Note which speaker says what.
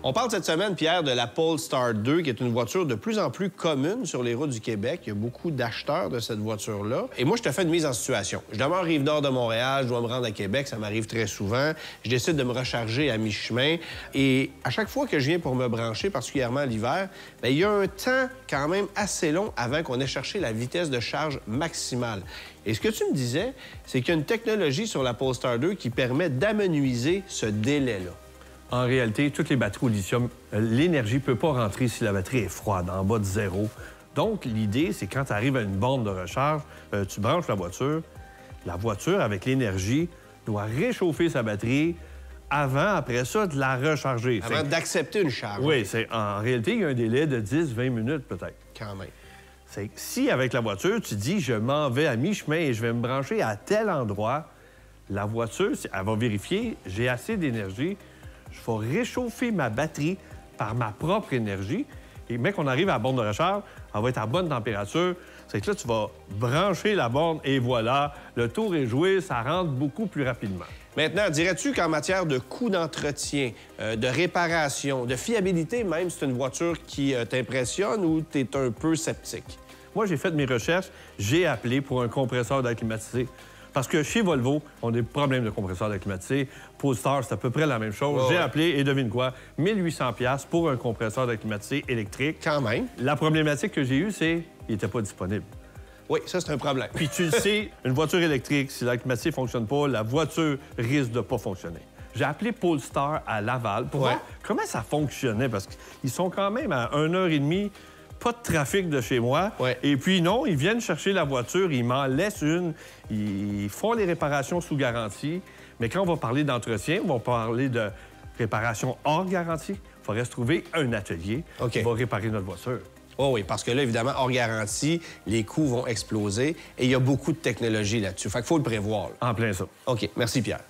Speaker 1: On parle cette semaine, Pierre, de la Polestar 2, qui est une voiture de plus en plus commune sur les routes du Québec. Il y a beaucoup d'acheteurs de cette voiture-là. Et moi, je te fais une mise en situation. Je demeure Rive-Nord de Montréal, je dois me rendre à Québec, ça m'arrive très souvent. Je décide de me recharger à mi-chemin. Et à chaque fois que je viens pour me brancher, particulièrement l'hiver, bien, il y a un temps quand même assez long avant qu'on ait cherché la vitesse de charge maximale. Et ce que tu me disais, c'est qu'il y a une technologie sur la Polestar 2 qui permet d'amenuiser ce délai-là.
Speaker 2: En réalité, toutes les batteries au lithium, l'énergie ne peut pas rentrer si la batterie est froide, en bas de 0. Donc, l'idée, c'est quand tu arrives à une borne de recharge, tu branches la voiture, avec l'énergie, doit réchauffer sa batterie avant, après ça, de la recharger.
Speaker 1: Avant d'accepter une charge.
Speaker 2: Oui, en réalité, il y a un délai de 10-20 minutes peut-être.
Speaker 1: Quand même.
Speaker 2: C'est si, avec la voiture, tu dis « je m'en vais à mi-chemin et je vais me brancher à tel endroit », la voiture, elle va vérifier « j'ai assez d'énergie ». Je vais réchauffer ma batterie par ma propre énergie. Et dès qu'on arrive à la borne de recharge, elle va être à bonne température. C'est que là, tu vas brancher la borne et voilà, le tour est joué, ça rentre beaucoup plus rapidement.
Speaker 1: Maintenant, dirais-tu qu'en matière de coût d'entretien, de réparation, de fiabilité même, c'est une voiture qui t'impressionne ou tu es un peu sceptique?
Speaker 2: Moi, j'ai fait mes recherches, j'ai appelé pour un compresseur d'air climatisé. Parce que chez Volvo, on a des problèmes de compresseur d'air climatisé. Polestar, c'est à peu près la même chose. J'ai appelé et devine quoi? 1800 $ pour un compresseur d'air climatisé électrique.
Speaker 1: Quand même.
Speaker 2: La problématique que j'ai eue, c'est qu'il n'était pas disponible.
Speaker 1: Oui, ça, c'est un problème.
Speaker 2: Puis tu le sais, une voiture électrique, si l'air climatisé ne fonctionne pas, la voiture risque de ne pas fonctionner. J'ai appelé Polestar à Laval pour voir comment ça fonctionnait, parce qu'ils sont quand même à 1h30, pas de trafic de chez moi. Et puis non, ils viennent chercher la voiture, ils m'en laissent une, ils font les réparations sous garantie. Mais quand on va parler d'entretien, on va parler de réparation hors garantie, il faudrait se trouver un atelier qui va réparer notre voiture.
Speaker 1: Oh oui, parce que là, évidemment, hors garantie, les coûts vont exploser et il y a beaucoup de technologie là-dessus. Fait qu'il faut le prévoir. Là.
Speaker 2: En plein ça.
Speaker 1: OK. Merci, Pierre.